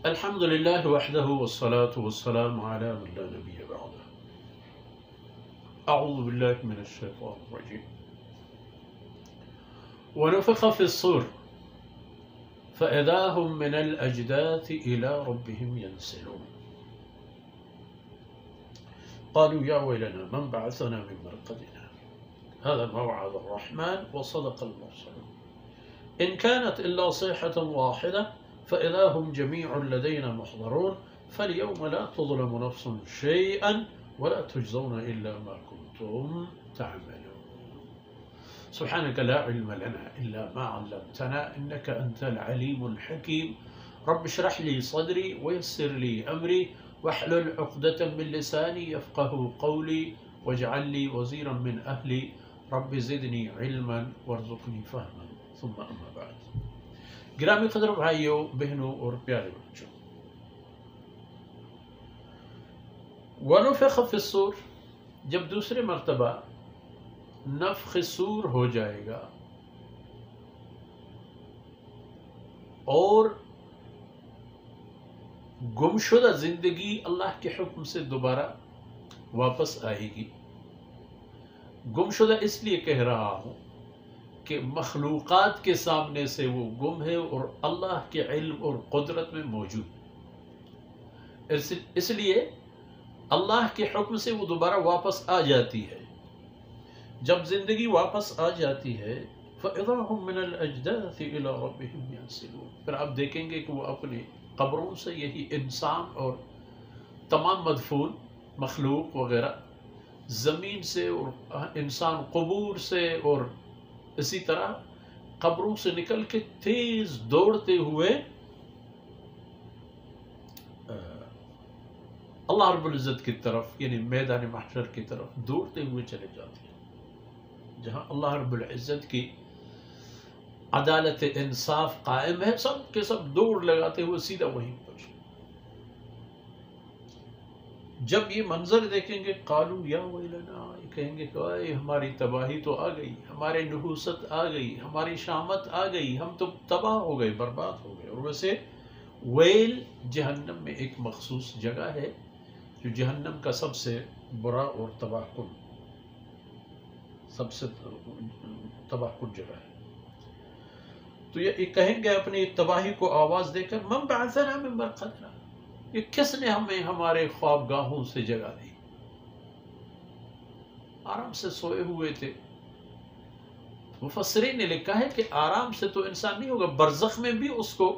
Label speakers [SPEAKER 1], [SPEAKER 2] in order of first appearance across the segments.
[SPEAKER 1] الحمد لله وحده والصلاة والسلام على من لا نبي بعده. أعوذ بالله من الشيطان الرجيم. ونفخ في الصور فإذا هم من الأجداث إلى ربهم ينسلون. قالوا يا ويلنا من بعثنا من مرقدنا هذا موعد الرحمن وصدق المرسلون إن كانت إلا صيحة واحدة فإذا هم جميع لدينا محضرون فاليوم لا تظلم نفس شيئا ولا تجزون إلا ما كنتم تعملون. سبحانك لا علم لنا إلا ما علمتنا إنك أنت العليم الحكيم. رب اشرح لي صدري ويسر لي أمري واحلل عقدة من لساني يفقه قولي واجعل لي وزيرا من أهلي رب زدني علما وارزقني فهما. ثم أما بعد. گرامی قدر بھائیوں بہنوں اور پیارے بچوں، وَنُفِخَ فِي الصُّورِ، جب دوسرے مرتبہ نفخ صور ہو جائے گا اور گمشدہ زندگی اللہ کے حکم سے دوبارہ واپس آئے گی۔ گمشدہ اس لیے کہہ رہا ہوں کہ مخلوقات کے سامنے سے وہ گم ہے اور اللہ کے علم اور قدرت میں موجود ہے، اس لیے اللہ کے حکم سے وہ دوبارہ واپس آ جاتی ہے۔ جب زندگی واپس آ جاتی ہے فَإِذَا هُمْ مِنَ الْأَجْدَاثِ إِلَىٰ رَبِّهِمْ يَنْسِلُونَ، پھر آپ دیکھیں گے کہ وہ اپنے قبروں سے، یہی انسان اور تمام مدفون مخلوق وغیرہ، زمین سے اور انسان قبور سے اور اسی طرح قبروں سے نکل کے تیز دوڑتے ہوئے اللہ رب العزت کی طرف، یعنی میدان محشر کی طرف دوڑتے ہوئے چلے جاتے ہیں، جہاں اللہ رب العزت کی عدالت انصاف قائم ہے۔ سب کے سب دوڑ لگاتے ہوئے سیدھا وہیں پہنچے۔ جب یہ منظر دیکھیں گے قالوا یا ویلنا، یہ کہیں گے کہ اے ہماری تباہی تو آ گئی، ہمارے نحوست آ گئی، ہماری شامت آ گئی، ہم تو تباہ ہو گئے، برباد ہو گئے۔ اور ویسے ویل جہنم میں ایک مخصوص جگہ ہے جو جہنم کا سب سے برا اور تباہ کن جگہ ہے۔ تو یہ کہیں گے اپنی تباہی کو آواز دے کر من بعثنا من مرقدنا، یہ کس نے ہمیں ہمارے خوابگاہوں سے جگا دی؟ آرام سے سوئے ہوئے تھے۔ مفسرین نے لکھا ہے کہ آرام سے تو انسان نہیں ہوگا، برزخ میں بھی اس کو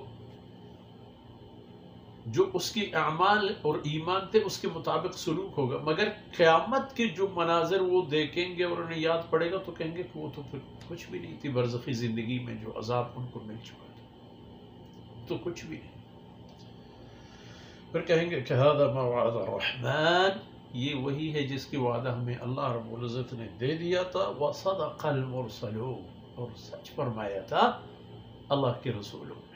[SPEAKER 1] جو اس کی اعمال اور ایمان تھے اس کے مطابق سلوک ہوگا، مگر قیامت کے جو مناظر وہ دیکھیں گے اور انہیں یاد پڑے گا تو کہیں گے کہ وہ تو کچھ بھی نہیں تھی، برزخی زندگی میں جو عذاب ان کو مل چکا تھا تو کچھ بھی نہیں۔ پھر کہیں گے کہ هذا ما وعد الرحمن، یہ وہی ہے جس کی وعدہ ہمیں اللہ رب العزت نے دے دیا تھا، وصدق المرسلون، اور سچ فرمایا تھا اللہ کے رسولوں نے۔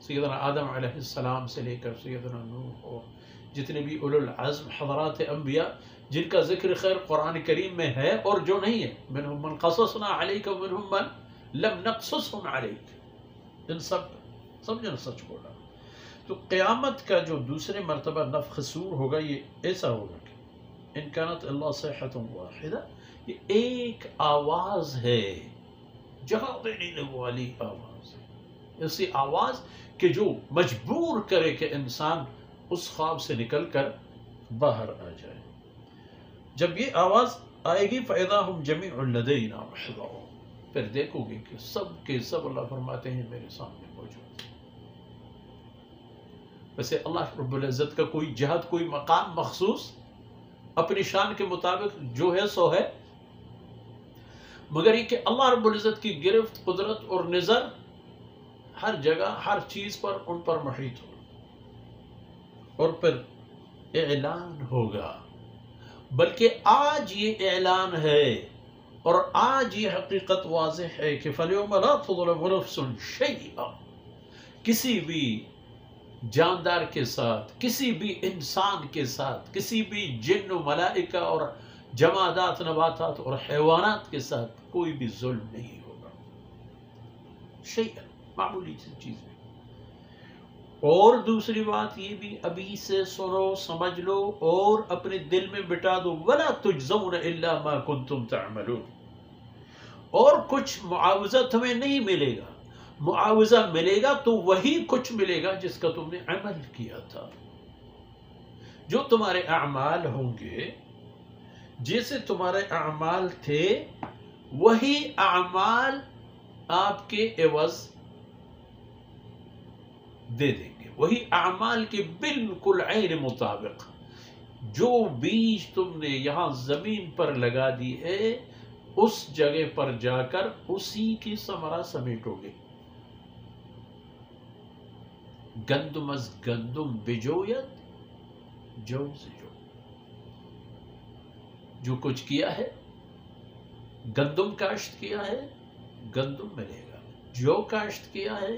[SPEAKER 1] سیدنا آدم علیہ السلام سے لے کر سیدنا نوح اور جتنے بھی اولو العزم حضرات انبیاء جن کا ذکر خیر قرآن کریم میں ہے اور جو نہیں ہے، منہم من قصصنا علیک ومنہم من لم نقصصہم علیک، ان سب نے سچ بولا۔ تو قیامت کا جو دوسرے مرتبہ نفخ صور ہوگا یہ ایسا ہوگا کہ ان کانت الا صیحۃ واحدہ، یہ ایک آواز ہے، جگہ دینے والی آواز ہے، ایسی آواز کہ جو مجبور کرے کہ انسان اس خواب سے نکل کر باہر آ جائے۔ جب یہ آواز آئے گی فَإِذَا هُمْ جَمِيعٌ لَدَيْنَا مُحْضَرُونَ، پھر دیکھو گے کہ سب کے سب اللہ فرماتے ہیں میرے سامنے موجود۔ ویسے اللہ رب العزت کا کوئی جہت، کوئی مقام مخصوص اپنی شان کے مطابق جو ہے سو ہے، مگر یہ کہ اللہ رب العزت کی گرفت، قدرت اور نظر ہر جگہ ہر چیز پر ان پر محیط ہو، اور پھر اعلان ہوگا، بلکہ آج یہ اعلان ہے اور آج یہ حقیقت واضح ہے کہ فَالْيَوْمَ لَا تُظْلَمُ نَفْسٌ شَيْئًا، کسی بھی جاندار کے ساتھ، کسی بھی انسان کے ساتھ، کسی بھی جن و ملائکہ اور جمادات، نباتات اور حیوانات کے ساتھ کوئی بھی ظلم نہیں ہوگا، شیئا، معمولی سی چیز ہے۔ اور دوسری بات یہ بھی ابھی سے سنو، سمجھ لو اور اپنے دل میں بٹا دو، وَلَا تُجْزَوْنَ إِلَّا مَا كُنْتُمْ تَعْمَلُونَ، اور کچھ معاوضہ تمہیں نہیں ملے گا، معاوضہ ملے گا تو وہی کچھ ملے گا جس کا تم نے عمل کیا تھا. جو تمہارے اعمال ہوں گے، جیسے تمہارے اعمال تھے وہی اعمال آپ کے عوض دے دیں گے، وہی اعمال کے بالکل عین مطابق. جو بیج تم نے یہاں زمین پر لگا دی ہے اس جگہ پر جا کر اسی کی ثمرہ سمیٹو گے. گندم از گندم بجوید، جو سے جو کچھ کیا ہے، گندم کاشت کیا ہے گندم ملے گا، جو کاشت کیا ہے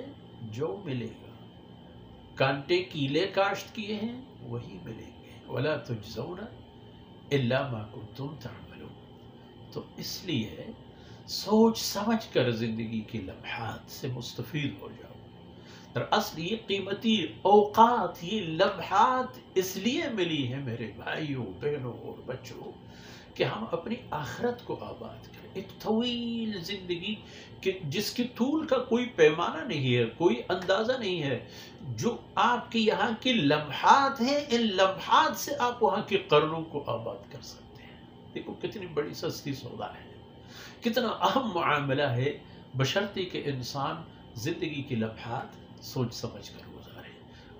[SPEAKER 1] جو ملے گا، کانٹے کیلے کاشت کیے ہیں وہی ملیں گے. وَلَا تُجْزَوْنَ إِلَّا مَا كُنْتُمْ تَعْمَلُونَ. تو اس لیے سوچ سمجھ کر زندگی کے لمحات سے مستفید ہو جاؤ. دراصل یہ قیمتی اوقات، یہ لمحات اس لیے ملی ہیں میرے بھائیوں، بہنوں اور بچوں کہ ہم اپنی آخرت کو آباد کریں. ایک طویل زندگی جس کی طول کا کوئی پیمانہ نہیں ہے، کوئی اندازہ نہیں ہے. جو آپ کے یہاں کی لمحات ہیں، ان لمحات سے آپ وہاں کے قرنوں کو آباد کر سکتے ہیں. دیکھو کتنی بڑی سستی سودا ہے، کتنا اہم معاملہ ہے، بشرطے کہ انسان زندگی کے لمحات سوچ سمجھ کر گزارے.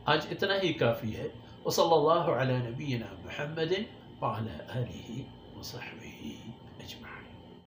[SPEAKER 1] آج اتنا ہی کافی ہے. وصلی اللہ علی نبینا محمد وعلی آلہ وصحبہ.